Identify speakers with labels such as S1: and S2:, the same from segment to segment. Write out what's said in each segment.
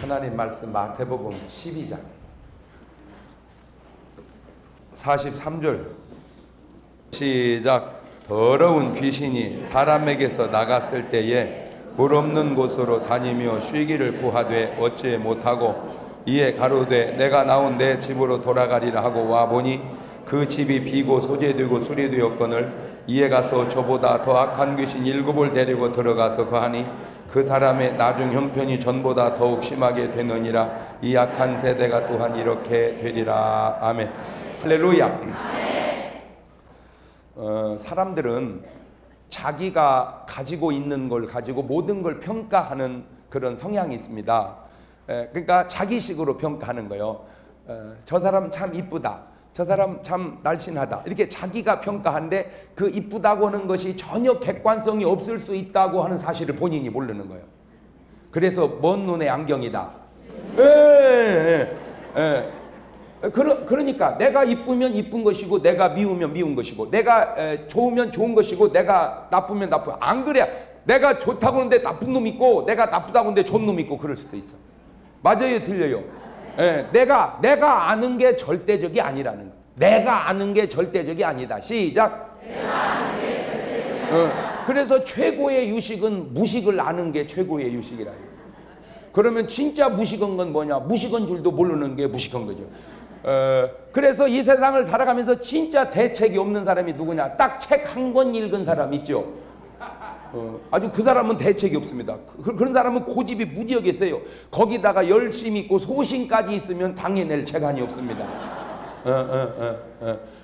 S1: 하나님 말씀 마태복음 12장 43절 시작. 더러운 귀신이 사람에게서 나갔을 때에 물 없는 곳으로 다니며 쉬기를 구하되 얻지 못하고 이에 가로되 내가 나온 내 집으로 돌아가리라 하고 와보니 그 집이 비고 소재되고 수리되었거늘 이에 가서 저보다 더 악한 귀신 7을 데리고 들어가서 거하니 그 사람의 나중 형편이 전보다 더욱 심하게 되느니라. 이 악한 세대가 또한 이렇게 되리라. 아멘. 할렐루야. 사람들은 자기가 가지고 있는 걸 가지고 모든 걸 평가하는 그런 성향이 있습니다. 그러니까 자기식으로 평가하는 거예요. 저 사람 참 이쁘다, 저 사람 참 날씬하다, 이렇게 자기가 평가하는데 그 이쁘다고 하는 것이 전혀 객관성이 없을 수 있다고 하는 사실을 본인이 모르는 거예요. 그래서 먼 눈의 안경이다. 그러니까 내가 이쁘면 이쁜 것이고 내가 미우면 미운 것이고 내가 좋으면 좋은 것이고 내가 나쁘면 나쁘고, 안 그래. 내가 좋다고 하는데 나쁜 놈 있고 내가 나쁘다고 하는데 좋은 놈 있고 그럴 수도 있어. 맞아요, 틀려요? 내가 아는 게 절대적이 아니라는 거야. 내가 아는 게 절대적이 아니다. 시작. 내가 아는 게 절대적이 아니다. 그래서 최고의 유식은 무식을 아는 게 최고의 유식이라. 그러면 진짜 무식한 건 뭐냐? 무식한 줄도 모르는 게 무식한 거죠. 그래서 이 세상을 살아가면서 진짜 대책이 없는 사람이 누구냐? 딱 책 한 권 읽은 사람 있죠. 아주 그 사람은 대책이 없습니다. 그런 사람은 고집이 무지하게 있어요. 거기다가 열심히 있고 소신까지 있으면 당해낼 재간이 없습니다.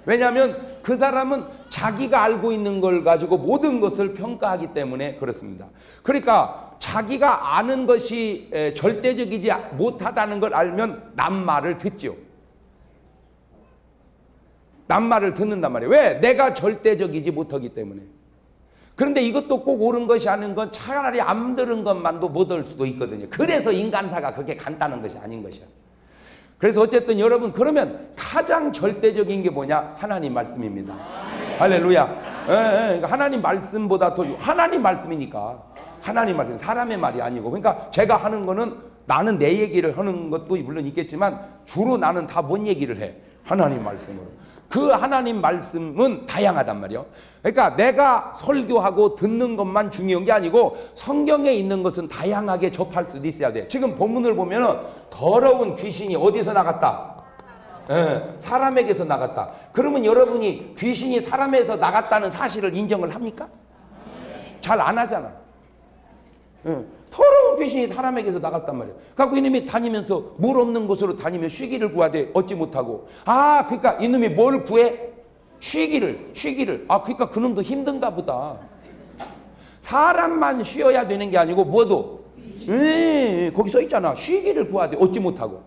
S1: 왜냐하면 그 사람은 자기가 알고 있는 걸 가지고 모든 것을 평가하기 때문에 그렇습니다. 그러니까 자기가 아는 것이 절대적이지 못하다는 걸 알면 남 말을 듣죠. 남 말을 듣는단 말이에요. 왜? 내가 절대적이지 못하기 때문에. 그런데 이것도 꼭 옳은 것이 아닌 건 차라리 안 들은 것만도 못 올 수도 있거든요. 그래서 인간사가 그렇게 간단한 것이 아닌 것이야. 그래서 어쨌든 여러분, 그러면 가장 절대적인 게 뭐냐? 하나님 말씀입니다. 할렐루야. 하나님 말씀보다 더, 하나님 말씀이니까. 하나님 말씀, 사람의 말이 아니고. 그러니까 제가 하는 거는 나는 내 얘기를 하는 것도 물론 있겠지만 주로 나는 다 뭔 얘기를 해? 하나님 말씀으로. 그 하나님 말씀은 다양하단 말이에요. 그러니까 내가 설교하고 듣는 것만 중요한 게 아니고 성경에 있는 것은 다양하게 접할 수도 있어야 돼. 지금 본문을 보면 더러운 귀신이 어디서 나갔다? 사람에게서 나갔다. 그러면 여러분이 귀신이 사람에서 나갔다는 사실을 인정을 합니까? 잘 안 하잖아. 더러운 귀신이 사람에게서 나갔단 말이에요. 그래서 이놈이 다니면서 물 없는 곳으로 다니며 쉬기를 구하되 얻지 못하고, 그러니까 이놈이 뭘 구해? 쉬기를. 그러니까 그놈도 힘든가 보다. 사람만 쉬어야 되는 게 아니고 뭐도 거기 써 있잖아. 쉬기를 구하되 얻지 못하고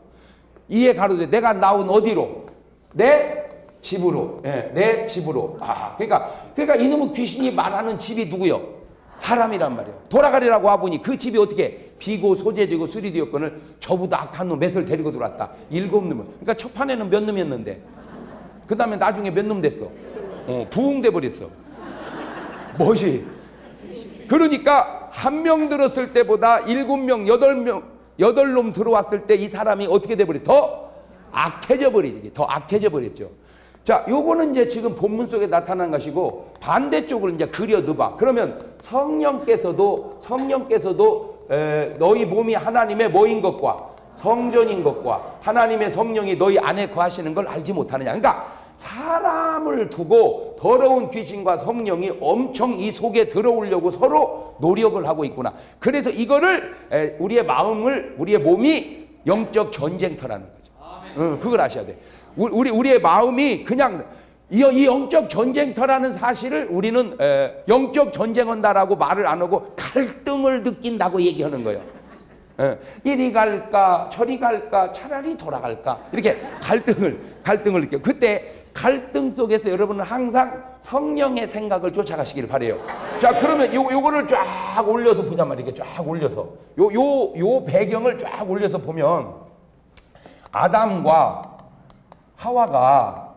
S1: 이에 가로되 내가 나온 어디로? 내 집으로. 내 집으로. 그러니까 이놈은 귀신이 말하는 집이 누구요? 사람이란 말이에요. 돌아가리라고 와보니 그 집이 어떻게 비고 소재되고 수리되었거늘 저보다 악한 놈 몇을 데리고 들어왔다. 7놈을. 그러니까 첫 판에는 몇 놈이었는데 그 다음에 나중에 몇 놈 됐어? 부흥돼 버렸어. 뭐지? 그러니까 한 명 들었을 때보다 7명, 8놈 들어왔을 때 이 사람이 어떻게 돼 버렸어? 더 악해져 버리지. 더 악해져 버렸죠. 자, 요거는 이제 지금 본문 속에 나타난 것이고 반대쪽을 이제 그려 넣어봐. 그러면 성령께서도 너희 몸이 하나님의 뭐인 것과 성전인 것과 하나님의 성령이 너희 안에 거하시는 걸 알지 못하느냐. 그러니까 사람을 두고 더러운 귀신과 성령이 엄청 이 속에 들어오려고 서로 노력을 하고 있구나. 그래서 이거를 우리의 몸이 영적 전쟁터라는 거죠. 그걸 아셔야 돼. 우리의 마음이 그냥 이 영적 전쟁터라는 사실을 우리는 영적 전쟁한다라고 말을 안 하고 갈등을 느낀다고 얘기하는 거예요. 이리 갈까 저리 갈까 차라리 돌아갈까 이렇게 갈등을 느껴요. 그때 갈등 속에서 여러분은 항상 성령의 생각을 쫓아가시길 바래요. 자, 그러면 요거를 쫙 올려서 보자 말이에요. 이렇게 쫙 올려서 요 배경을 쫙 올려서 보면 아담과 하와가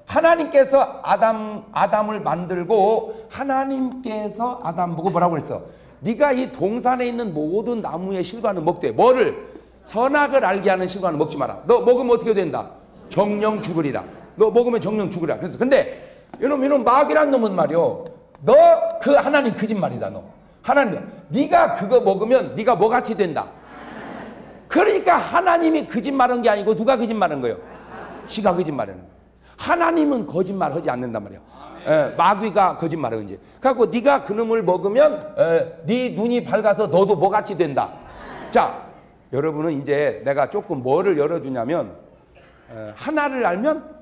S1: 하나님께서 아담을 만들고 하나님께서 아담 보고 뭐라고 그랬어? 네가 이 동산에 있는 모든 나무의 실과는 먹되 뭐를? 선악을 알게 하는 실과는 먹지 마라. 너 먹으면 어떻게 된다? 정령 죽으리라. 너 먹으면 정령 죽으리라. 그래서 근데 이놈 마귀란 놈은 말이요. 너 그 하나님 거짓말이다. 너 하나님 네가 그거 먹으면 네가 뭐같이 된다. 그러니까 하나님이 거짓말한 게 아니고 누가 거짓말한 거예요? 지가 거짓말하는 거예요. 하나님은 거짓말하지 않는단 말이에요. 마귀가 거짓말하는 거지. 그래갖고 네가 그놈을 먹으면 네 눈이 밝아서 너도 뭐같이 된다. 자, 여러분은 이제 내가 조금 뭐를 열어주냐면 하나를 알면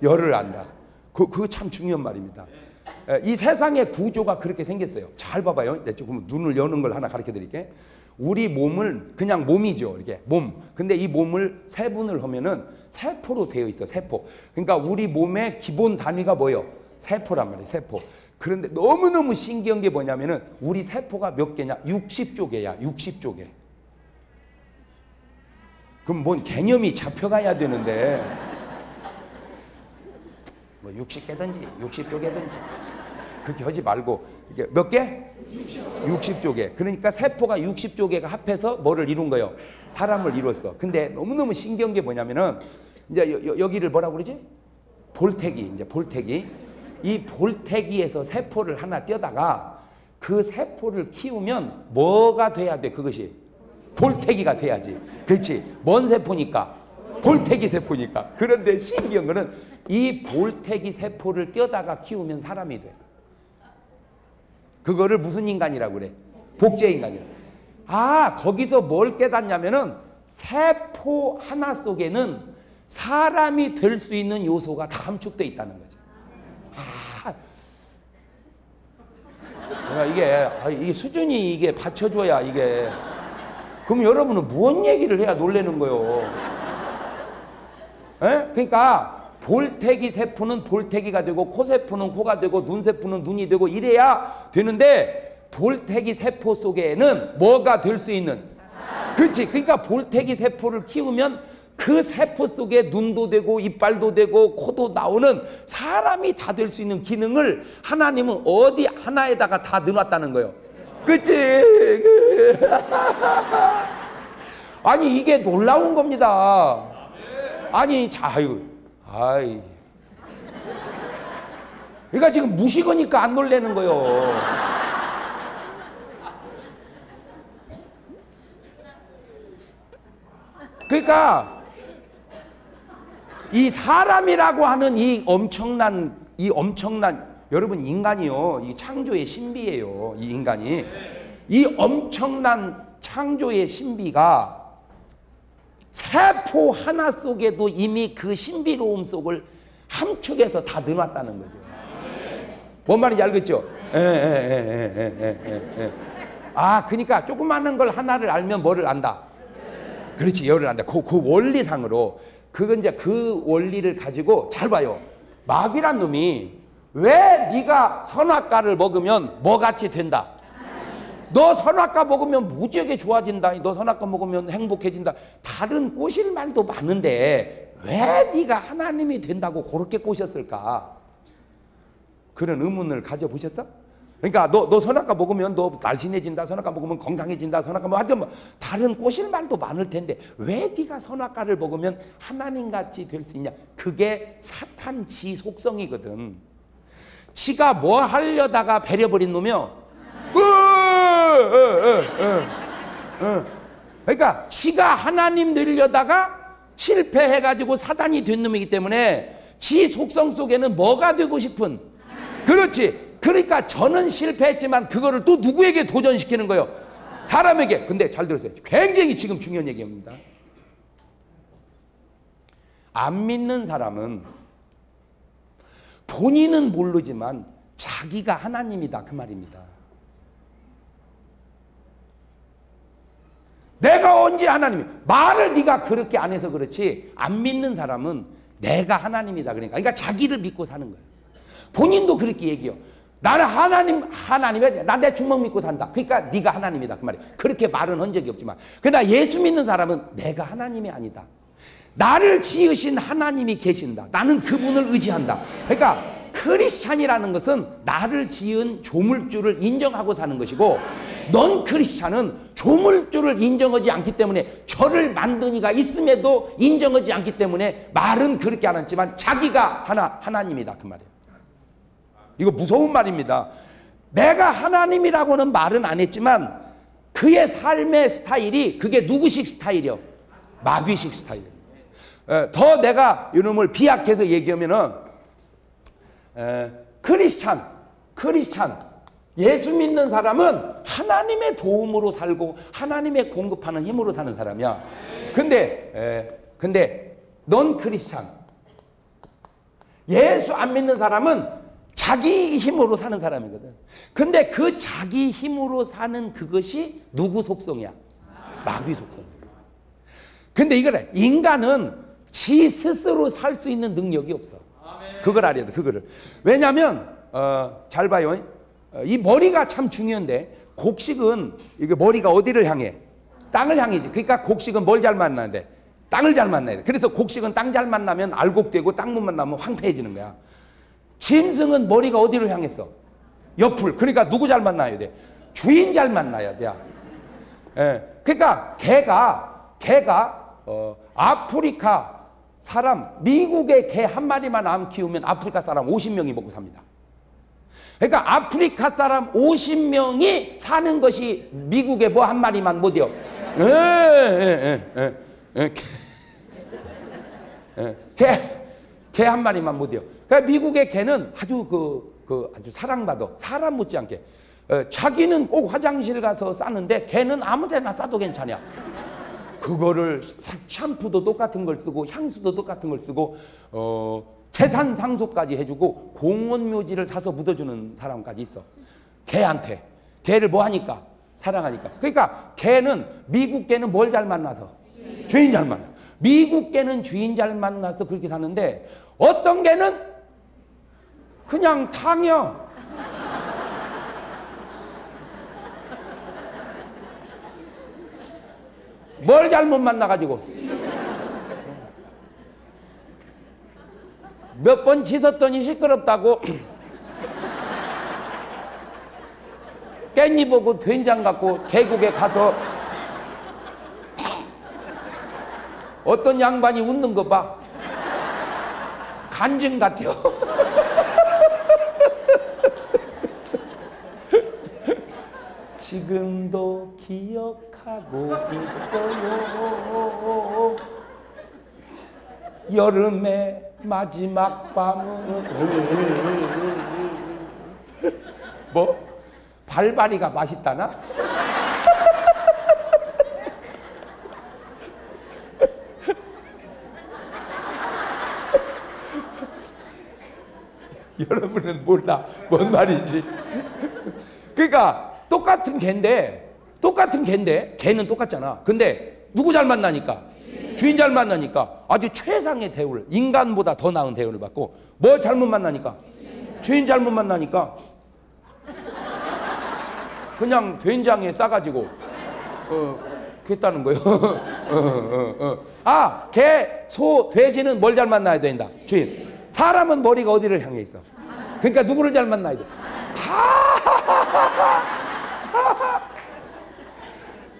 S1: 열을 안다. 그거 참 중요한 말입니다. 이 세상의 구조가 그렇게 생겼어요. 잘 봐봐요. 조금 눈을 여는 걸 하나 가르쳐 드릴게. 우리 몸을 그냥 몸이죠. 이렇게 몸. 근데 이 몸을 세분을 하면은 세포로 되어 있어. 세포. 그러니까 우리 몸의 기본 단위가 뭐예요? 세포란 말이에요. 세포. 그런데 너무너무 신기한 게 뭐냐면은 우리 세포가 몇 개냐? 60조 개야. 60조 개. 그럼 뭔 개념이 잡혀가야 되는데 뭐 60개든지 60조 개든지 그렇게 하지 말고 이게 몇 개? 60조 개. 그러니까 세포가 60조 개가 합해서 뭐를 이룬 거예요? 사람을 이뤘어. 근데 너무너무 신기한 게 뭐냐면은 이제 여기를 뭐라고 그러지? 볼태기. 이제 볼태기. 이 볼태기에서 세포를 하나 떼다가 그 세포를 키우면 뭐가 돼야 돼? 그것이 볼태기가 돼야지. 그렇지. 뭔 세포니까? 볼태기 세포니까. 그런데 신기한 거는 이 볼태기 세포를 떼다가 키우면 사람이 돼. 그거를 무슨 인간이라고 그래? 복제인간이야. 아, 거기서 뭘 깨닫냐면은 세포 하나 속에는 사람이 될 수 있는 요소가 다 함축되어 있다는 거지. 이게 수준이 이게 받쳐줘야 이게. 그럼 여러분은 무슨 얘기를 해야 놀라는 거요? 에? 그러니까 볼태기 세포는 볼태기가 되고 코세포는 코가 되고 눈세포는 눈이 되고 이래야 되는데 볼태기 세포 속에는 뭐가 될 수 있는? 그렇지. 그러니까 볼태기 세포를 키우면 그 세포 속에 눈도 되고 이빨도 되고 코도 나오는 사람이 다 될 수 있는 기능을 하나님은 어디 하나에다가 다 넣어놨다는 거예요. 그치? 아니 이게 놀라운 겁니다. 아니 아이. 그러니까 지금 무식하니까 안 놀라는 거예요. 그러니까 이 사람이라고 하는 이 엄청난 여러분 인간이요. 이 창조의 신비예요. 이 인간이. 이 엄청난 창조의 신비가 세포 하나 속에도 이미 그 신비로움 속을 함축해서 다 넣어놨다는 거죠. 뭔 말인지 알겠죠? 아, 그러니까 조그마한 걸 하나를 알면 뭐를 안다? 그렇지, 열을 안다. 그 원리상으로. 그건 이제 그 원리를 가지고 잘 봐요. 마귀란 놈이 왜 네가 선악과를 먹으면 뭐같이 된다? 너 선악과 먹으면 무지하게 좋아진다. 너 선악과 먹으면 행복해진다. 다른 꼬실 말도 많은데 왜 네가 하나님이 된다고 그렇게 꼬셨을까? 그런 의문을 가져보셨어? 그러니까 너 선악과 먹으면 너 날씬해진다. 선악과 먹으면 건강해진다. 선악과 뭐 하여튼 뭐 다른 꼬실 말도 많을 텐데 왜 네가 선악과를 먹으면 하나님같이 될 수 있냐? 그게 사탄 지 속성이거든. 지가 뭐 하려다가 배려버린 놈이요. 그러니까 지가 하나님 되려다가 실패해가지고 사단이 된 놈이기 때문에 지 속성 속에는 뭐가 되고 싶은? 그렇지. 그러니까 저는 실패했지만 그거를 또 누구에게 도전시키는 거예요? 사람에게. 근데 잘 들으세요. 굉장히 지금 중요한 얘기입니다. 안 믿는 사람은 본인은 모르지만 자기가 하나님이다 그 말입니다. 내가 언제 하나님이 말을 네가 그렇게 안 해서 그렇지 안 믿는 사람은 내가 하나님이다 그러니까 자기를 믿고 사는 거예요. 본인도 그렇게 얘기해요. 나는 하나님이야. 난 내 주먹 믿고 산다. 그러니까 네가 하나님이다 그 말이에요. 그렇게 말은 한 적이 없지만 그러나 예수 믿는 사람은 내가 하나님이 아니다. 나를 지으신 하나님이 계신다. 나는 그분을 의지한다. 그러니까 크리스찬이라는 것은 나를 지은 조물주를 인정하고 사는 것이고 넌 크리스찬은 조물주를 인정하지 않기 때문에 저를 만든 이가 있음에도 인정하지 않기 때문에 말은 그렇게 안 했지만 자기가 하나님이다 그 말이에요. 이거 무서운 말입니다. 내가 하나님이라고는 말은 안 했지만 그의 삶의 스타일이 그게 누구식 스타일이요? 마귀식 스타일이에요. 더 내가 이놈을 비약해서 얘기하면은 크리스찬 예수 믿는 사람은 하나님의 도움으로 살고 하나님의 공급하는 힘으로 사는 사람이야. 근데 넌 크리스찬 예수 안 믿는 사람은 자기 힘으로 사는 사람이거든. 근데 그 자기 힘으로 사는 그것이 누구 속성이야? 마귀 속성. 근데 이거래. 인간은 지 스스로 살 수 있는 능력이 없어. 그걸 알아야 돼. 그거를. 왜냐면 잘 봐요. 이 머리가 참 중요한데 곡식은 이게 머리가 어디를 향해? 땅을 향해지. 그러니까 곡식은 뭘 잘 만나는데? 땅을 잘 만나야 돼. 그래서 곡식은 땅 잘 만나면 알곡되고 땅 못 만나면 황폐해지는 거야. 짐승은 머리가 어디로 향했어? 옆을. 그러니까 누구 잘 만나야 돼? 주인 잘 만나야 돼. 그러니까 개가 아프리카 사람, 미국의 개 한 마리만 안 키우면 아프리카 사람 50명이 먹고 삽니다. 그러니까 아프리카 사람 50명이 사는 것이 미국의 뭐 한 마리만 못해요. 개 한 마리만 못해요. 그러니까 미국의 개는 아주 아주 사랑받아. 사람 못지않게. 자기는 꼭 화장실 가서 싸는데 개는 아무데나 싸도 괜찮아. 그거를 샴푸도 똑같은 걸 쓰고 향수도 똑같은 걸 쓰고 재산 상속까지 해주고 공원 묘지를 사서 묻어주는 사람까지 있어. 개한테. 개를 뭐 하니까? 사랑하니까. 그러니까 개는 미국 개는 뭘 잘 만나서? 주인 잘 만나. 미국 개는 주인 잘 만나서 그렇게 사는데 어떤 개는 그냥 탕이야. 뭘 잘못 만나가지고 몇 번 짖었더니 시끄럽다고 깻잎하고 된장 갖고 계곡에 가서 어떤 양반이 웃는 거 봐. 간증 같아요. 지금도 기억하고 있어요. 여름의 마지막 밤은 뭐? 발바리가 맛있다나? 여러분은 몰라 뭔 말인지. 그러니까 똑같은 개인데 개는 똑같잖아. 근데 누구 잘 만나니까? 주인 잘 만나니까 아주 최상의 대우를, 인간보다 더 나은 대우를 받고, 뭐 잘못 만나니까? 주인 잘못 만나니까 그냥 된장에 싸가지고 그랬다는 거예요. 아, 개, 소, 돼지는 뭘 잘 만나야 된다? 주인. 사람은 머리가 어디를 향해 있어? 그러니까 누구를 잘 만나야 돼?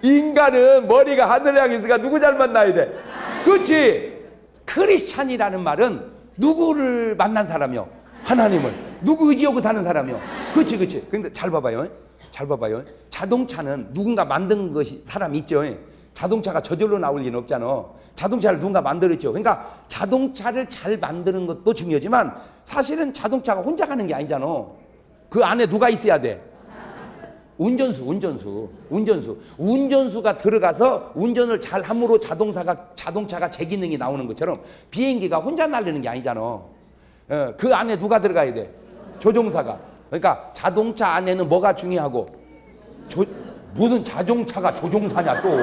S1: 인간은 머리가 하늘을 향해 있으니까 누구 잘 만나야 돼? 그렇지. 크리스찬이라는 말은 누구를 만난 사람이요? 하나님을. 누구 의지하고 사는 사람이요? 그렇지. 근데 잘 봐봐요. 자동차는 누군가 만든 것이 사람이 있죠. 자동차가 저절로 나올 리는 없잖아. 자동차를 누군가 만들었죠. 그러니까 자동차를 잘 만드는 것도 중요하지만 사실은 자동차가 혼자 가는 게 아니잖아. 그 안에 누가 있어야 돼? 운전수가 들어가서 운전을 잘 함으로 자동차가 제 기능이 나오는 것처럼 비행기가 혼자 날리는 게 아니잖아. 그 안에 누가 들어가야 돼? 조종사가. 그러니까 자동차 안에는 뭐가 중요하고? 무슨 자동차가 조종사냐 또.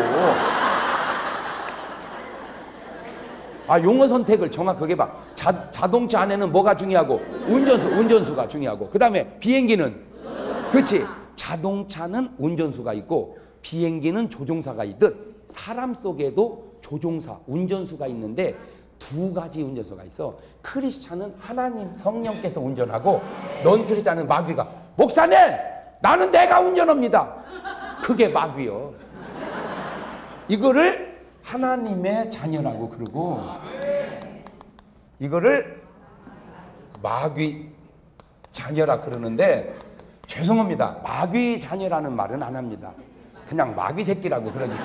S1: 아, 용어 선택을 정확하게 봐. 자동차 안에는 뭐가 중요하고? 운전수가 중요하고. 그 다음에 비행기는? 그렇지. 자동차는 운전수가 있고 비행기는 조종사가 있듯 사람 속에도 조종사, 운전수가 있는데 두 가지 운전수가 있어. 크리스찬은 하나님 성령께서 운전하고 넌 크리스찬은 마귀가. 목사님, 나는 내가 운전합니다. 그게 마귀요. 이거를 하나님의 자녀라고 그러고 이거를 마귀 자녀라 그러는데 죄송합니다. 마귀 자녀라는 말은 안 합니다. 그냥 마귀 새끼라고 그러니까.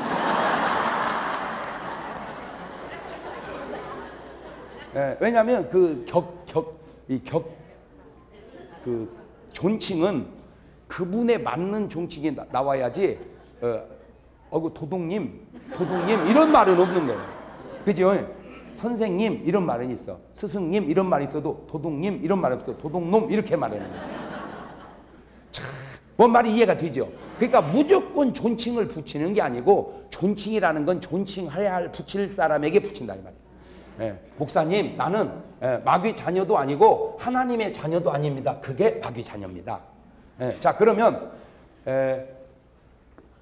S1: 예, 왜냐하면 그 존칭은 그분에 맞는 존칭이 나와야지. 도둑님 이런 말은 없는 거예요. 그죠? 선생님 이런 말은 있어. 스승님 이런 말이 있어도 도둑님 이런 말이 없어. 도둑놈 이렇게 말하는 거예요. 참, 뭔 말이 이해가 되죠? 그러니까 무조건 존칭을 붙이는 게 아니고 존칭이라는 건 존칭해야 할 붙일 사람에게 붙인다 이 말이에요. 예, 목사님 나는 마귀 자녀도 아니고 하나님의 자녀도 아닙니다. 그게 마귀 자녀입니다. 예, 자 그러면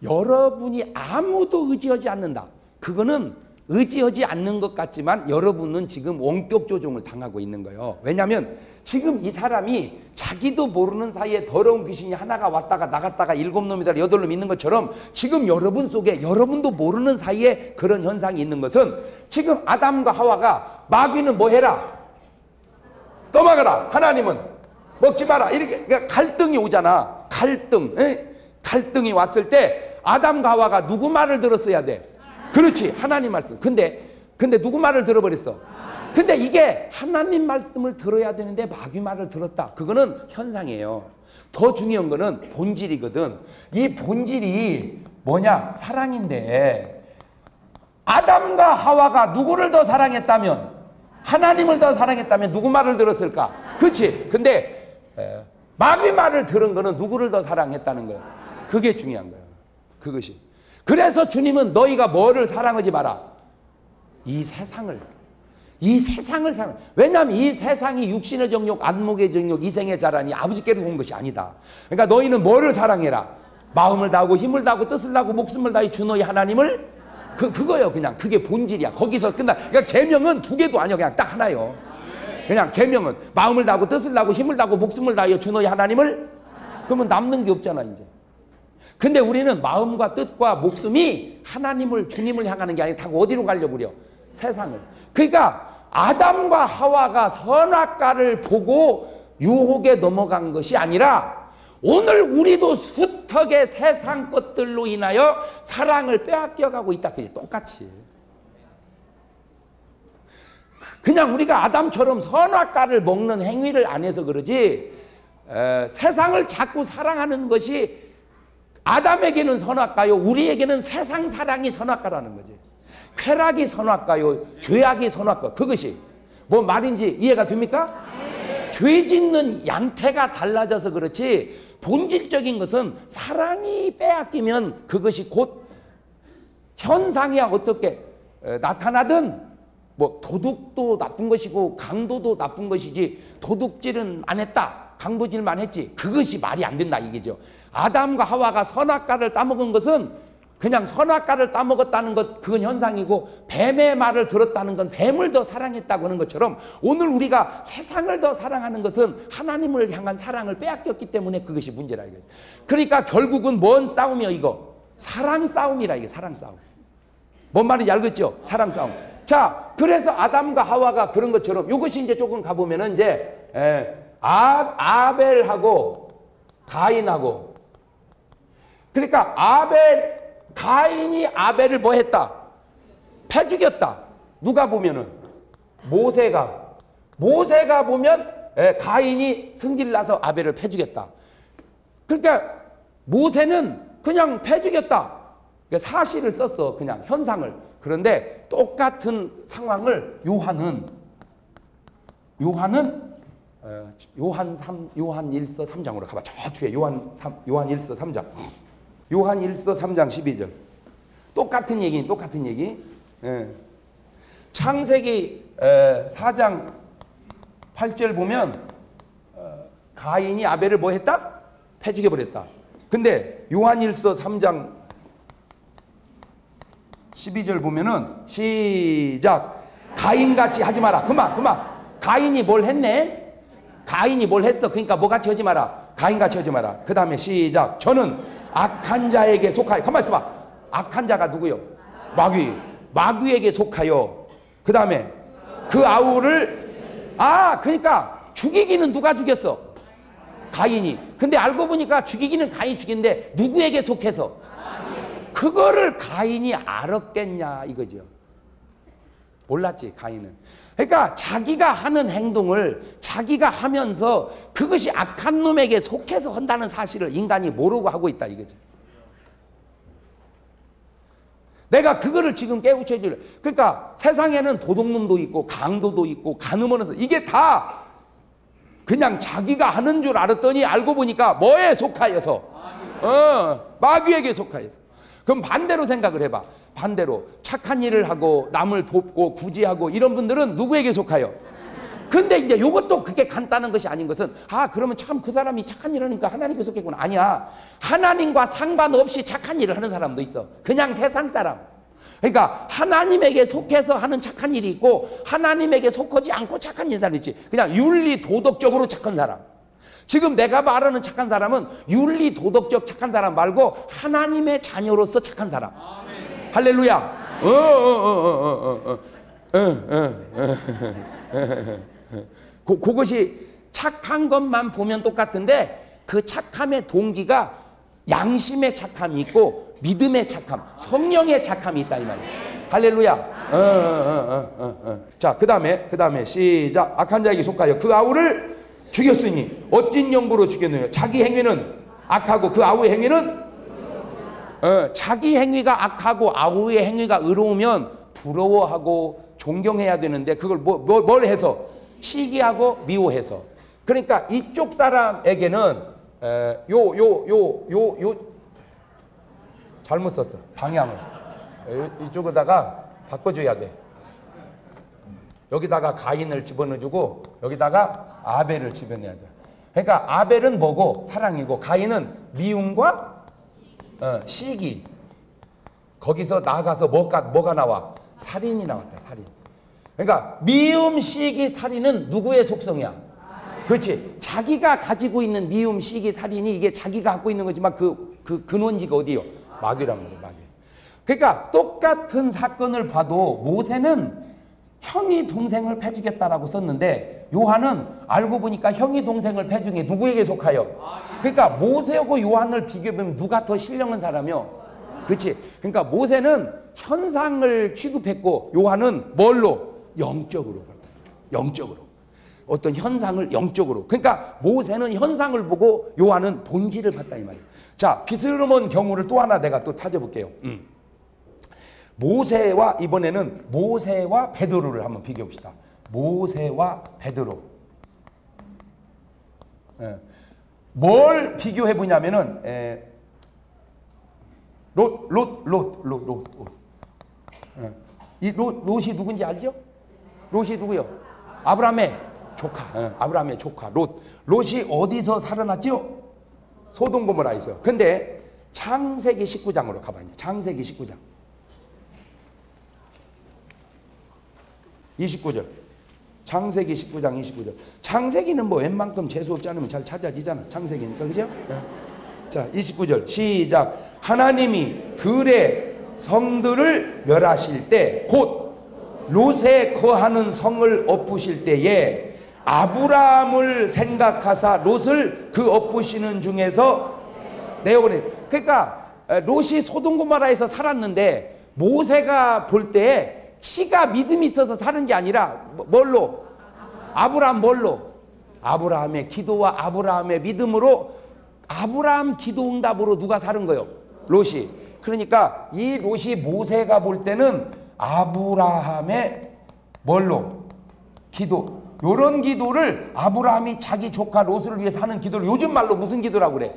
S1: 여러분이 아무도 의지하지 않는다. 그거는 의지하지 않는 것 같지만 여러분은 지금 원격 조종을 당하고 있는 거예요. 왜냐하면 지금 이 사람이 자기도 모르는 사이에 더러운 귀신이 하나가 왔다가 나갔다가 7놈이다 8놈 있는 것처럼 지금 여러분 속에 여러분도 모르는 사이에 그런 현상이 있는 것은 지금 아담과 하와가 마귀는 뭐 해라? 떠먹어라. 하나님은 먹지 마라. 이렇게 그러니까 갈등이 오잖아. 갈등이 왔을 때 아담과 하와가 누구 말을 들었어야 돼? 그렇지. 하나님 말씀. 근데 누구 말을 들어버렸어? 근데 이게 하나님 말씀을 들어야 되는데 마귀 말을 들었다. 그거는 현상이에요. 더 중요한 거는 본질이거든. 이 본질이 뭐냐? 사랑인데 아담과 하와가 누구를 더 사랑했다면 하나님을 더 사랑했다면 누구 말을 들었을까? 그렇지. 근데 마귀 말을 들은 거는 누구를 더 사랑했다는 거예요. 그게 중요한 거예요. 그것이. 그래서 주님은 너희가 뭐를 사랑하지 마라? 이 세상을 사랑. 왜냐하면 이 세상이 육신의 정욕, 안목의 정욕, 이생의 자란이 아버지께로 온 것이 아니다. 그러니까 너희는 뭐를 사랑해라? 마음을 다하고 힘을 다하고 뜻을 다하고 목숨을 다해 주 너희 하나님을 그거요. 그냥 그게 본질이야. 거기서 끝나. 그러니까 계명은 두 개도 아니야. 그냥 딱 하나요. 그냥 계명은 마음을 다하고 뜻을 다하고 힘을 다하고 목숨을 다하여 주 너희 하나님을. 그러면 남는 게 없잖아 이제. 근데 우리는 마음과 뜻과 목숨이 하나님을 주님을 향하는 게 아니라 다 어디로 가려고 그래요? 세상을. 그러니까 아담과 하와가 선악과를 보고 유혹에 넘어간 것이 아니라 오늘 우리도 숱하게 세상 것들로 인하여 사랑을 빼앗겨가고 있다. 그게 똑같이. 그냥 우리가 아담처럼 선악과를 먹는 행위를 안 해서 그러지 세상을 자꾸 사랑하는 것이 아담에게는 선악과요. 우리에게는 세상 사랑이 선악과라는 거지. 쾌락이 선악과요. 죄악이 선악과. 그것이 뭐 말인지 이해가 됩니까? 네. 죄 짓는 양태가 달라져서 그렇지 본질적인 것은 사랑이 빼앗기면 그것이 곧 현상이야. 어떻게 나타나든 뭐 도둑도 나쁜 것이고 강도도 나쁜 것이지 도둑질은 안 했다. 강도질만 했지. 그것이 말이 안 된다 이게죠. 아담과 하와가 선악과를 따먹은 것은 그냥 선악과를 따먹었다는 것 그건 현상이고 뱀의 말을 들었다는 건 뱀을 더 사랑했다고 하는 것처럼 오늘 우리가 세상을 더 사랑하는 것은 하나님을 향한 사랑을 빼앗겼기 때문에 그것이 문제라 이거예요. 그러니까 결국은 뭔 싸움이요 이거? 사랑 싸움이라 이게 사랑 싸움. 뭔 말인지 알겠죠? 사랑 싸움. 자, 그래서 아담과 하와가 그런 것처럼 이것이 이제 조금 가보면은 이제 아벨하고 가인하고 그러니까 가인이 아벨을 뭐 했다? 패 죽였다. 누가 보면은 모세가 보면 가인이 승질 나서 아벨을 패 죽였다. 그러니까 모세는 그냥 패 죽였다. 사실을 썼어. 그냥 현상을. 그런데 똑같은 상황을 요한 1서 3장으로 가봐. 저 뒤에 요한 1서 3장. 요한 1서 3장 12절. 똑같은 얘기. 창세기 4장 8절 보면 가인이 아벨을 뭐 했다? 패 죽여버렸다. 근데 요한 1서 3장 12절 보면은 시작. 가인같이 하지 마라. 그만. 가인이 뭘 했네? 가인이 뭘 했어? 그러니까 뭐같이 하지 마라. 가인같이 하지 마라. 그 다음에 시작. 저는 악한 자에게 속하여. 가만히 있어봐. 악한 자가 누구요? 마귀. 마귀에게 속하여. 그 다음에 그 아우를, 그러니까 죽이기는 누가 죽였어? 가인이. 근데 알고 보니까 죽이기는 가인이 죽였는데 누구에게 속해서? 그거를 가인이 알았겠냐 이거죠. 몰랐지 가인은. 그러니까 자기가 하는 행동을 자기가 하면서 그것이 악한 놈에게 속해서 한다는 사실을 인간이 모르고 하고 있다 이거죠. 내가 그거를 지금 깨우쳐 주려. 그러니까 세상에는 도둑놈도 있고 강도도 있고 간음원에서 이게 다 그냥 자기가 하는 줄 알았더니 알고 보니까 뭐에 속하여서? 마귀에게 속하여서. 그럼 반대로 생각을 해봐. 반대로 착한 일을 하고 남을 돕고 구제하고 이런 분들은 누구에게 속하여? 근데 이제 이것도 그게 간단한 것이 아닌 것은 그러면 참 그 사람이 착한 일을 하니까 하나님께 속했구나. 아니야. 하나님과 상관없이 착한 일을 하는 사람도 있어. 그냥 세상 사람. 그러니까 하나님에게 속해서 하는 착한 일이 있고 하나님에게 속하지 않고 착한 일이 있지. 그냥 윤리 도덕적으로 착한 사람. 지금 내가 말하는 착한 사람은 윤리 도덕적 착한 사람 말고 하나님의 자녀로서 착한 사람. 할렐루야. 그것이 착한 것만 보면 똑같은데 그 착함의 동기가 양심의 착함이 있고 믿음의 착함, 성령의 착함이 있다 이 말이에요. 할렐루야. 자, 그 다음에 시작. 악한 자에게 속하여 그 아우를 죽였으니 어찐 영부로 죽였느냐. 자기 행위는 악하고 그 아우의 행위는 자기 행위가 악하고 아우의 행위가 의로우면 부러워하고 존경해야 되는데 그걸 뭘 해서? 시기하고 미워해서. 그러니까 이쪽 사람에게는 잘못 썼어. 방향을 이쪽에다가 바꿔줘야 돼. 여기다가 가인을 집어넣어주고 여기다가 아벨을 집어넣어야 돼. 그러니까 아벨은 뭐고? 사랑이고 가인은 미움과 시기. 거기서 나가서 뭐가 나와? 살인이 나왔다. 살인. 그러니까 미움, 시기, 살인은 누구의 속성이야? 그렇지. 자기가 가지고 있는 미움, 시기, 살인이 이게 자기가 갖고 있는 거지만 그 근원지가 어디요? 마귀란 말이에요. 마귀. 그러니까 똑같은 사건을 봐도 모세는 형이 동생을 패주겠다라고 썼는데 요한은 알고 보니까 형이 동생을 패준 게 누구에게 속하여? 그러니까 모세하고 요한을 비교해보면 누가 더 신령한 사람이요? 그렇지. 그러니까 모세는 현상을 취급했고 요한은 뭘로? 영적으로. 영적으로. 어떤 현상을 영적으로. 그러니까 모세는 현상을 보고 요한은 본질을 봤다 이 말이에요. 자, 비스름한 경우를 또 하나 내가 또 찾아볼게요. 모세와 이번에는 모세와 베드로를 한번 비교해 봅시다. 모세와 베드로. 뭘 비교해 보냐면은 이 롯이 누군지 알죠? 롯이 누구요? 아브라함의 조카. 아브라함의 조카 롯이 어디서 살아났죠? 소돔 고모라에서. 근데 창세기 19장으로 가봐요. 창세기 19장 29절. 창세기 19장 29절. 창세기는 뭐 웬만큼 재수 없지 않으면 잘 찾아지잖아. 창세기니까. 그죠? 자, 29절 시작. 하나님이 들의 성들을 멸하실 때 곧 롯에 거하는 성을 엎으실 때에 아브라함을 생각하사 롯을 그 엎으시는 중에서 내어보내. 그러니까 롯이 소돔고모라에서 살았는데 모세가 볼 때 치가 믿음이 있어서 사는 게 아니라 뭘로? 아브라함 뭘로? 아브라함의 기도와 아브라함의 믿음으로 아브라함 기도 응답으로 누가 사는 거예요? 롯이. 그러니까 이 롯이 모세가 볼 때는 아브라함의 뭘로? 기도. 요런 기도를 아브라함이 자기 조카 롯을 위해서 하는 기도를 요즘 말로 무슨 기도라고 그래?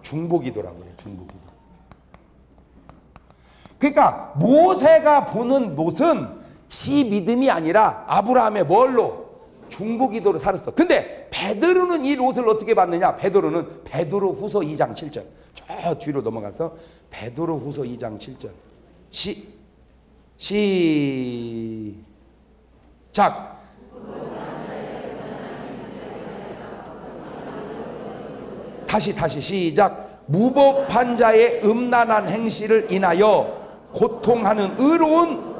S1: 중보기도라고 그래. 중보기도. 그러니까 모세가 보는 롯은 지 믿음이 아니라 아브라함의 뭘로? 중보기도로 살았어. 근데 베드로는 이 롯을 어떻게 봤느냐? 베드로는 베드로후서 2장 7절. 저 뒤로 넘어가서 베드로후서 2장 7절. 시작. 다시 시작. 무법한 자의 음란한 행실을 인하여 고통하는 의로운,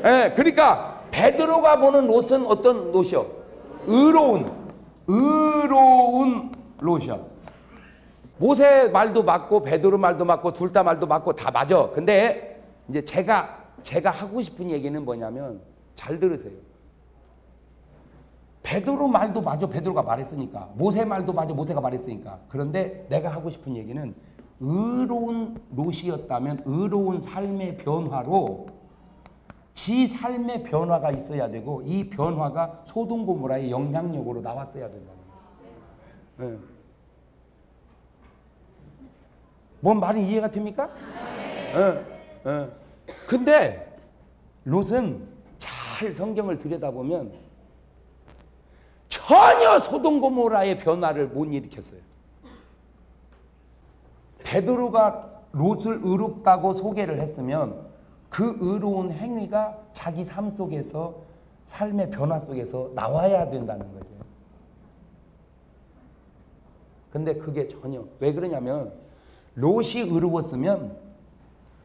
S1: 예, 그러니까 베드로가 보는 롯은 어떤 롯이요? 의로운 롯이요. 모세 말도 맞고 베드로 말도 맞고 둘 다 말도 맞고 다 맞아. 근데 이제 제가 하고 싶은 얘기는 뭐냐면, 잘 들으세요. 베드로 말도 맞아. 베드로가 말했으니까. 모세 말도 맞아. 모세가 말했으니까. 그런데 내가 하고 싶은 얘기는, 의로운 롯이었다면 의로운 삶의 변화로 지 삶의 변화가 있어야 되고, 이 변화가 소돔 고모라의 영향력으로 나왔어야 된다는 거예요. 네. 뭔 말이 이해가 됩니까? 근데 롯은 잘 성경을 들여다보면 전혀 소돔 고모라의 변화를 못 일으켰어요. 베드로가 롯을 의롭다고 소개를 했으면 그 의로운 행위가 자기 삶 속에서, 삶의 변화 속에서 나와야 된다는 거죠. 근데 그게 전혀, 왜 그러냐면 롯이 의로웠으면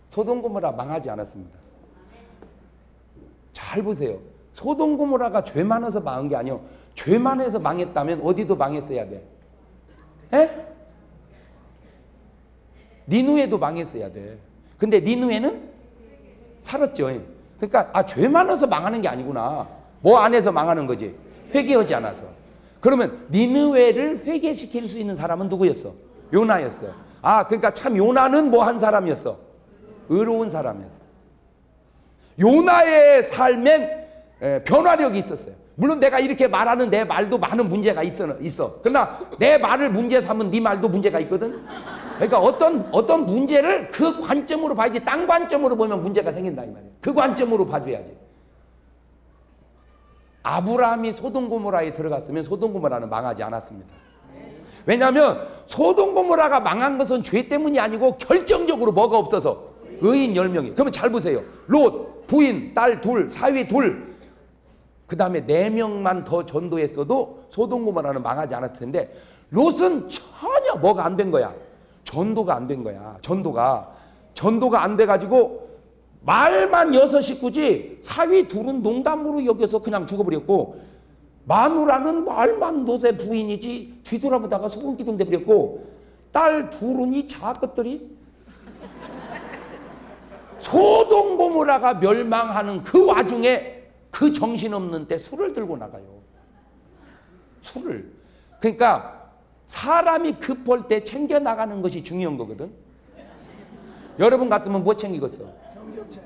S1: 소돔 고모라 망하지 않았습니다. 잘 보세요. 소돔 고모라가 죄 많아서 망한 게 아니에요. 죄 많아서 망했다면 어디도 망했어야 돼. 에? 니누에도 망했어야 돼. 근데 니누에는 살았죠. 그러니까 죄 많아서 망하는 게 아니구나. 뭐 안에서 망하는 거지? 회개하지 않아서. 그러면 니느웨를 회개시킬 수 있는 사람은 누구였어? 요나였어요. 그러니까 참 요나는 뭐 한 사람이었어? 의로운 사람이었어. 요나의 삶엔 변화력이 있었어요. 물론 내가 이렇게 말하는 내 말도 많은 문제가 있어. 그러나 내 말을 문제 삼은 네 말도 문제가 있거든. 그러니까 어떤 문제를 그 관점으로 봐야지. 딴 관점으로 보면 문제가 생긴다 이 말이에요. 그 관점으로 봐줘야지. 아브라함이 소돔 고모라에 들어갔으면 소돔 고모라는 망하지 않았습니다. 왜냐하면 소돔 고모라가 망한 것은 죄 때문이 아니고 결정적으로 뭐가 없어서, 의인 10명이. 그러면 잘 보세요. 롯, 부인, 딸 둘, 사위 둘, 그 다음에 4명만 더 전도했어도 소돔 고모라는 망하지 않았을 텐데, 롯은 전혀 뭐가 안 된 거야. 전도가 안 된 거야. 전도가 안 돼가지고 말만 6 식구지 사위 둘은 농담으로 여겨서 그냥 죽어버렸고, 마누라는 말만 롯의 부인이지 뒤돌아보다가 소금기둥 돼버렸고, 딸 둘은 이 자것들이 소돔 고모라가 멸망하는 그 와중에 그 정신없는 때 술을 들고 나가요. 술을. 그러니까 사람이 급할 때 챙겨나가는 것이 중요한 거거든. 여러분 같으면 뭐 챙기겠어? 성경책.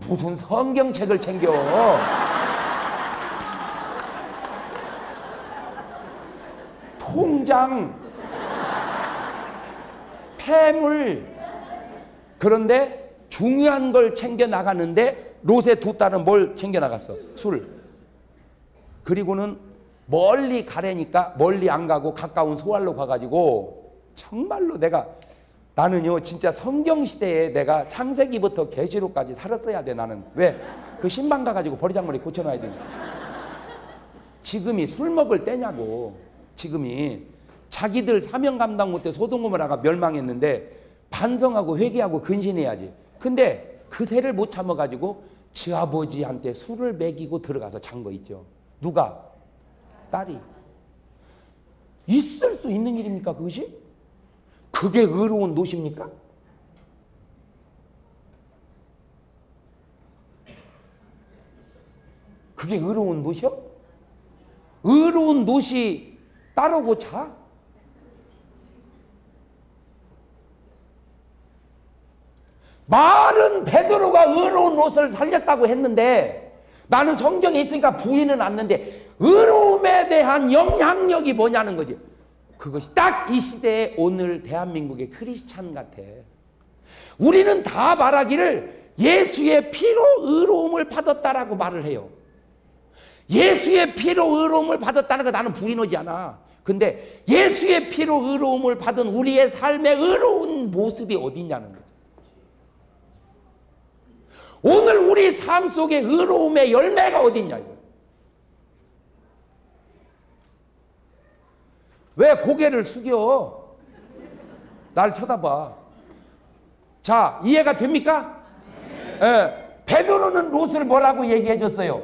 S1: 무슨 성경책을 챙겨. 통장, 폐물. 그런데 중요한 걸 챙겨나가는데 롯의 두 딸은 뭘 챙겨나갔어? 술. 그리고는 멀리 가래니까 멀리 안 가고 가까운 소알로 가가지고, 정말로 나는요 진짜 성경시대에 내가 창세기부터 계시록까지 살았어야 돼. 나는 왜? 그 신방 가가지고 버리장머리 고쳐놔야 돼. 지금이 술 먹을 때냐고. 지금이 자기들 사명 감당 못해 소돔 고모라가 멸망했는데 반성하고 회개하고 근신해야지. 근데 그 새를 못 참아가지고 지 아버지한테 술을 먹이고 들어가서 잔 거 있죠. 누가? 딸이. 있을 수 있는 일입니까 그것이? 그게 의로운 롯입니까? 그게 의로운 롯이요? 의로운 롯이 따르고 자? 말은 베드로가 의로운 롯을 살렸다고 했는데, 나는 성경에 있으니까 부인은 않는데 의로움에 대한 영향력이 뭐냐는 거지. 그것이 딱 이 시대에 오늘 대한민국의 크리스찬 같아. 우리는 다 말하기를 예수의 피로 의로움을 받았다라고 말을 해요. 예수의 피로 의로움을 받았다는 거 나는 부인하지 않아. 근데 예수의 피로 의로움을 받은 우리의 삶의 의로운 모습이 어디 있냐는 거죠. 오늘 우리 삶 속에 의로움의 열매가 어디 있냐 이거. 왜 고개를 숙여? 날 쳐다봐. 자, 이해가 됩니까? 베드로는 롯을 뭐라고 얘기해 줬어요?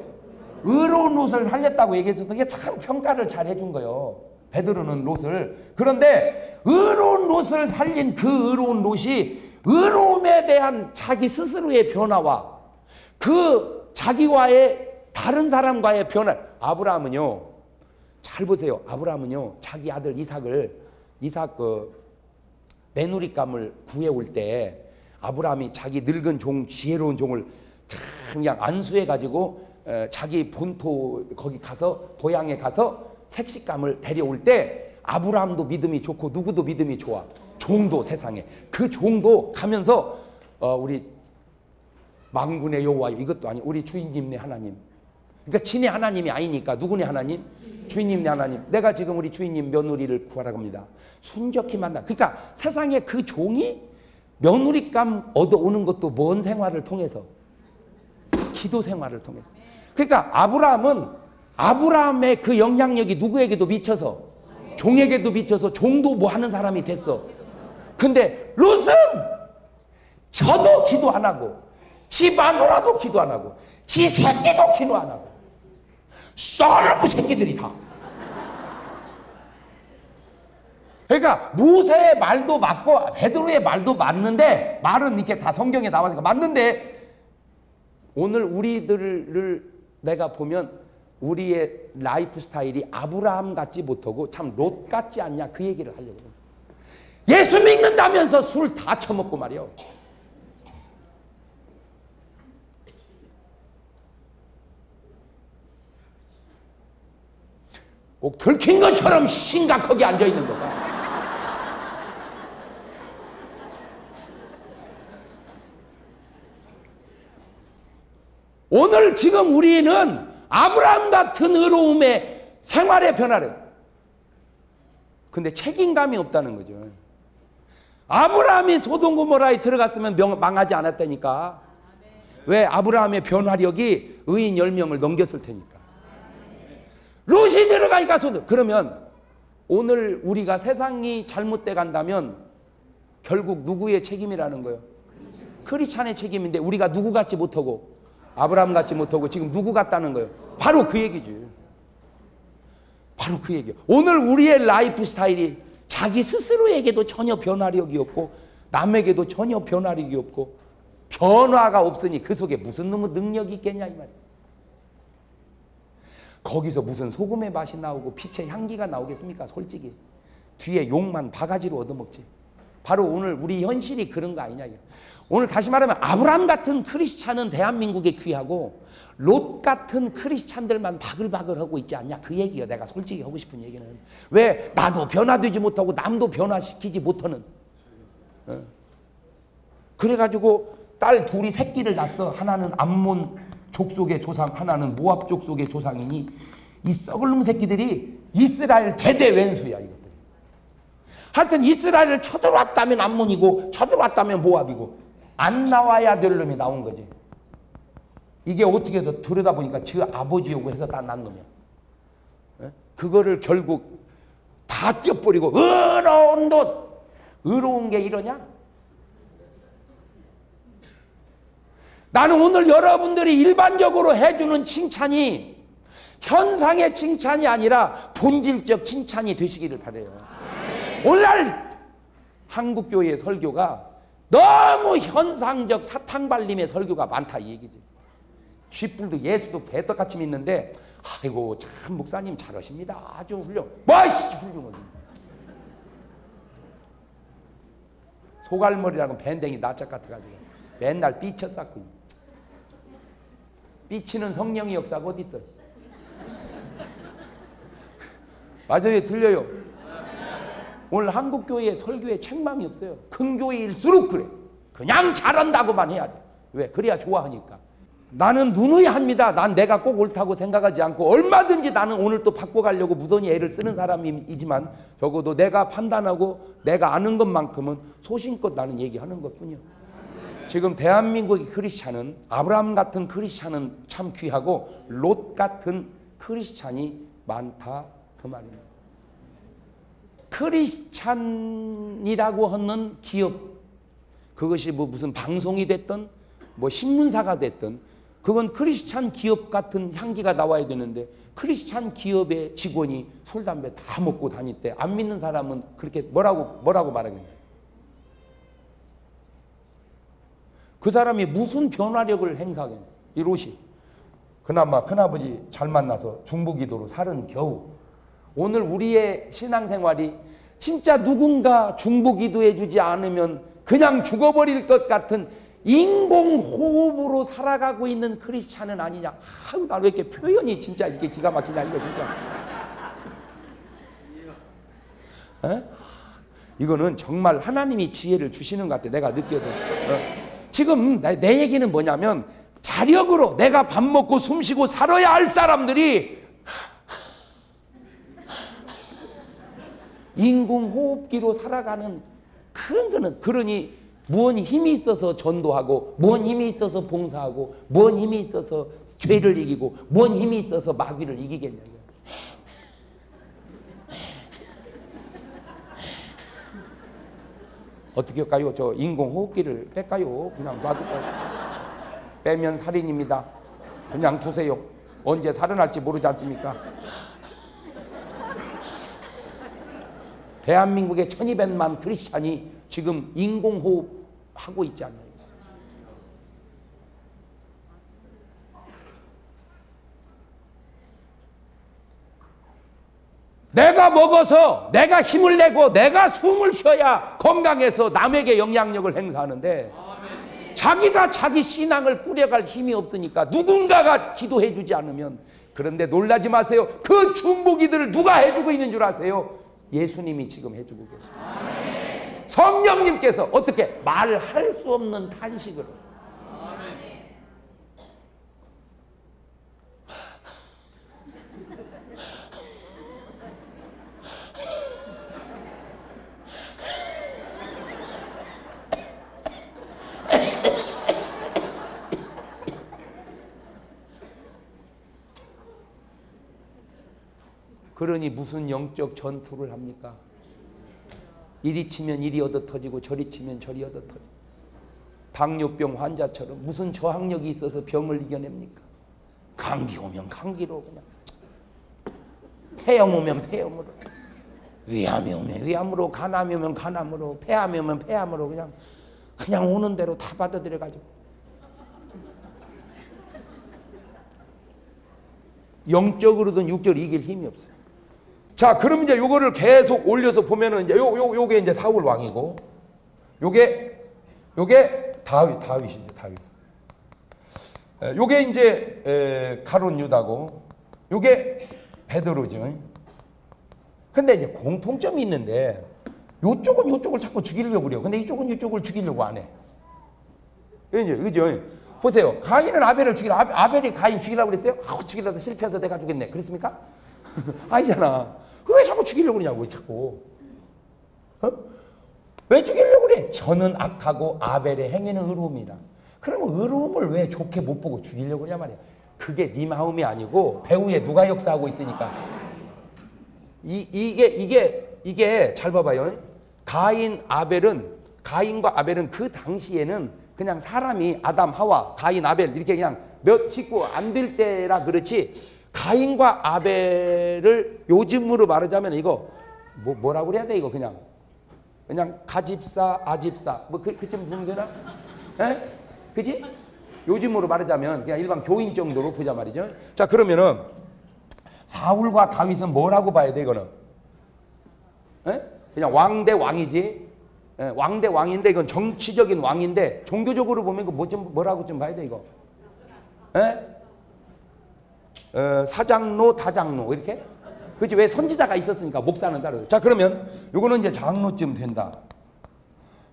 S1: 의로운 롯을 살렸다고 얘기해 줬어. 이게 참 평가를 잘 해준 거예요. 베드로는 롯을. 그런데 의로운 롯을 살린 그 의로운 롯이 의로움에 대한 자기 스스로의 변화와 그 자기와의 다른 사람과의 변화. 아브라함은요, 잘 보세요. 아브라함은요, 자기 아들 이삭 메누리감을 구해올 때 아브라함이 자기 늙은 종, 지혜로운 종을 참 그냥 안수해가지고 자기 본토 거기 가서 고향에 가서 색식감을 데려올 때 아브라함도 믿음이 좋고 누구도 믿음이 좋아. 종도 세상에. 그 종도 가면서 우리 만군의 여호와 이것도 아니 우리 주인님네 하나님. 그러니까 친의 하나님이 아니니까 누구네 하나님? 주인님네 하나님. 내가 지금 우리 주인님 며느리를 구하러 갑니다. 순적히 만나. 그러니까 세상에 그 종이 며느리감 얻어오는 것도 뭔 생활을 통해서? 기도 생활을 통해서. 그러니까 아브라함의 그 영향력이 누구에게도 미쳐서 종에게도 미쳐서 종도 뭐 하는 사람이 됐어. 근데 롯은 저도 기도 안 하고 지 마누라도 기도 안 하고 지 새끼도 기도 안 하고 썰고 새끼들이 다. 그러니까 모세의 말도 맞고 베드로의 말도 맞는데 말은 이렇게 다 성경에 나와니까 맞는데 오늘 우리들을 내가 보면 우리의 라이프 스타일이 아브라함 같지 못하고 참 롯 같지 않냐 그 얘기를 하려고. 예수 믿는다면서 술 다 처먹고 말이요. 꼭 들킨 것처럼 심각하게 앉아있는 거다. 오늘 지금 우리는 아브라함 같은 의로움의 생활의 변화를. 근데 책임감이 없다는 거죠. 아브라함이 소돔 고모라에 들어갔으면 망하지 않았다니까. 왜? 아브라함의 변화력이 의인 10명을 넘겼을 테니까. 롯이 들어가니까 소돔. 그러면 오늘 우리가 세상이 잘못돼 간다면 결국 누구의 책임이라는 거예요? 크리스찬의 책임인데 우리가 누구 같지 못하고 아브라함 같지 못하고 지금 누구 같다는 거예요? 바로 그 얘기지. 바로 그 얘기예요. 오늘 우리의 라이프 스타일이 자기 스스로에게도 전혀 변화력이 없고 남에게도 전혀 변화력이 없고 변화가 없으니 그 속에 무슨 놈의 능력이 있겠냐 이 말이에요. 거기서 무슨 소금의 맛이 나오고 빛의 향기가 나오겠습니까? 솔직히 뒤에 욕만 바가지로 얻어먹지. 바로 오늘 우리 현실이 그런 거 아니냐. 오늘 다시 말하면 아브라함 같은 크리스찬은 대한민국에 귀하고 롯 같은 크리스찬들만 바글바글하고 있지 않냐 그 얘기예요. 내가 솔직히 하고 싶은 얘기는. 왜? 나도 변화되지 못하고 남도 변화시키지 못하는. 그래가지고 딸 둘이 새끼를 낳았어. 하나는 암몬 족속의 조상, 하나는 모압 족속의 조상이니 이 썩을 놈 새끼들이 이스라엘 대대 왼수야 이것들이. 하여튼 이스라엘을 쳐들어왔다면 암몬이고 쳐들어왔다면 모압이고 안 나와야 될 놈이 나온 거지. 이게 어떻게 해서 들여다보니까 저 아버지요고 해서 다 난 놈이야. 그거를 결국 다 떼어버리고 의로운 것. 의로운 게 이러냐? 나는 오늘 여러분들이 일반적으로 해주는 칭찬이 현상의 칭찬이 아니라 본질적 칭찬이 되시기를 바라요. 오늘날 한국교회의 설교가 너무 현상적 사탕발림의 설교가 많다 이 얘기지. 쥐뿔도 예수도 개떡같이 믿는데 아이고 참 목사님 잘하십니다. 아주 훌륭. 뭐이씨 훌륭하지. 소갈머리라고 밴댕이 낯짝 같아가지고 맨날 삐쳐 쌓고. 삐치는 성령의 역사가 어디 있어? 맞아요, 들려요. 오늘 한국교회의 설교에 책망이 없어요. 큰 교회일수록 그래. 그냥 잘한다고만 해야 돼. 왜? 그래야 좋아하니까. 나는 누누이합니다. 난 내가 꼭 옳다고 생각하지 않고 얼마든지 나는 오늘 또 바꿔가려고 무던히 애를 쓰는 사람이지만 적어도 내가 판단하고 내가 아는 것만큼은 소신껏 나는 얘기하는 것뿐이야. 지금 대한민국의 크리스찬은 아브라함 같은 크리스찬은 참 귀하고 롯 같은 크리스찬이 많다 그 말입니다. 크리스찬이라고 하는 기업, 그것이 뭐 무슨 방송이 됐든 뭐 신문사가 됐든 그건 크리스찬 기업 같은 향기가 나와야 되는데 크리스찬 기업의 직원이 술, 담배 다 먹고 다닐 때 안 믿는 사람은 그렇게 뭐라고 말하겠냐. 그 사람이 무슨 변화력을 행사하겠냐. 이 롯이 그나마 큰아버지 잘 만나서 중보기도로 살은 겨우. 오늘 우리의 신앙생활이 진짜 누군가 중보기도해 주지 않으면 그냥 죽어버릴 것 같은 인공호흡으로 살아가고 있는 크리스찬은 아니냐. 아유, 나 왜 이렇게 표현이 진짜 이렇게 기가 막히냐, 이거 진짜. 에? 이거는 정말 하나님이 지혜를 주시는 것 같아, 내가 느껴도. 지금 내 얘기는 뭐냐면 자력으로 내가 밥 먹고 숨 쉬고 살아야 할 사람들이 인공호흡기로 살아가는 그런 거는, 그러니 무언 힘이 있어서 전도하고, 무언 힘이 있어서 봉사하고, 무언 힘이 있어서 죄를 이기고, 무언 힘이 있어서 마귀를 이기겠냐. 어떻게 할까요? 저 인공호흡기를 뺄까요? 그냥 놔둘까요? 빼면 살인입니다. 그냥 두세요. 언제 살인할지 모르지 않습니까? 대한민국의 1200만 크리스찬이 지금 인공호흡 하고 있지 않나요? 내가 먹어서 내가 힘을 내고 내가 숨을 쉬어야 건강해서 남에게 영향력을 행사하는데 자기가 자기 신앙을 꾸려갈 힘이 없으니까 누군가가 기도해 주지 않으면. 그런데 놀라지 마세요. 그 중보기들을 누가 해주고 있는 줄 아세요? 예수님이 지금 해주고 계십니다. 성령님께서 어떻게 말할 수 없는 탄식으로. 그러니 무슨 영적 전투를 합니까? 이리 치면 이리 얻어 터지고 저리 치면 저리 얻어 터지고. 당뇨병 환자처럼 무슨 저항력이 있어서 병을 이겨냅니까? 감기 오면 감기로 그냥, 폐염 오면 폐염으로, 위암이 오면 위암으로, 간암이 오면 간암으로, 폐암이 오면 폐암으로 그냥 오는 대로 다 받아들여가지고 영적으로든 육적으로 이길 힘이 없어요. 자, 그럼 이제 요거를 계속 올려서 보면은 이제 요게 이제 사울 왕이고, 요게 다윗이죠, 다윗. 요게 이제 가룟 유다고, 요게 베드로죠. 근데 이제 공통점이 있는데 요쪽은 요쪽을 자꾸 죽이려고 그래요. 근데 이쪽은 이쪽을 죽이려고 안 해. 그죠? 보세요. 가인은 아벨을 아벨이 가인 죽이려고 그랬어요? 죽이려다 실패해서 내가 죽겠네. 그랬습니까? 아니잖아. 왜 자꾸 죽이려고 그러냐고, 자꾸. 왜 죽이려고 그래? 저는 악하고 아벨의 행위는 의로움이라. 그러면 의로움을 왜 좋게 못 보고 죽이려고 그러냐 말이야. 그게 네 마음이 아니고 배후에 누가 역사하고 있으니까. 이게 잘 봐봐요. 가인과 아벨은 그 당시에는 그냥 사람이 아담, 하와, 가인, 아벨 이렇게 그냥 몇 식구 안 될 때라 그렇지, 가인과 아벨을 요즘으로 말하자면 이거 뭐라고 그래야 돼? 이거 그냥 가집사, 아집사 그쯤 보면 되나? 에? 그지? 요즘으로 말하자면 그냥 일반 교인 정도로 보자 말이죠. 자, 그러면은 사울과 다윗은 뭐라고 봐야 돼, 이거는? 에? 그냥 왕 대 왕이지. 왕 대 왕인데 이건 정치적인 왕인데 종교적으로 보면 이거 뭐라고 좀 봐야 돼, 이거? 에? 사장로, 다장로 이렇게? 그렇지? 왜 선지자가 있었으니까 목사는 따로. 자, 그러면 요거는 이제 장로쯤 된다.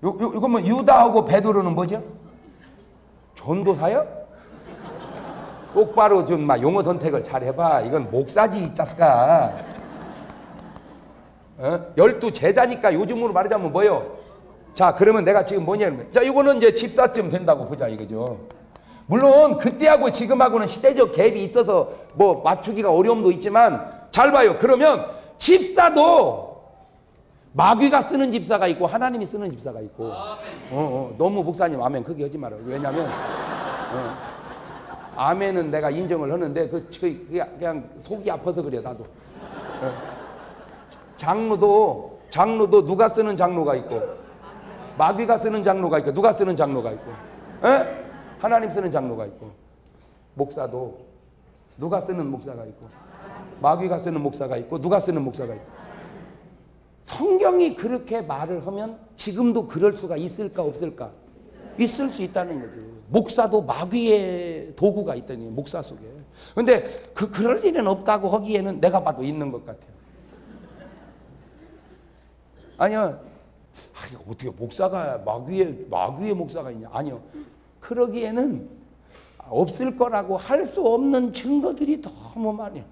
S1: 요건 뭐 유다하고 베드로는 뭐죠? 전도사요? 똑바로 좀 막 용어 선택을 잘 해봐. 이건 목사지, 이 짜스가. 12 제자니까 요즘으로 말하자면 뭐예요? 자, 그러면 내가 지금 뭐냐면, 자, 이거는 이제 집사쯤 된다고 보자, 이거죠. 물론 그때하고 지금하고는 시대적 갭이 있어서 뭐 맞추기가 어려움도 있지만 잘 봐요. 그러면 집사도 마귀가 쓰는 집사가 있고 하나님이 쓰는 집사가 있고. 너무 목사님 아멘 크게 하지 말아요. 왜냐면 아멘은 내가 인정을 하는데 그냥 속이 아파서 그래 나도. 장로도 누가 쓰는 장로가 있고 마귀가 쓰는 장로가 있고 누가 쓰는 장로가 있고 하나님 쓰는 장로가 있고 목사도 누가 쓰는 목사가 있고 마귀가 쓰는 목사가 있고 누가 쓰는 목사가 있고 성경이 그렇게 말을 하면 지금도 그럴 수가 있을까 없을까? 있을 수 있다는 거죠. 목사도 마귀의 도구가 있다니 목사 속에. 근데 그럴 일은 없다고 하기에는 내가 봐도 있는 것 같아요. 아니요. 어떻게 목사가 마귀의 목사가 있냐? 아니요. 그러기에는 없을 거라고 할 수 없는 증거들이 너무 많아요.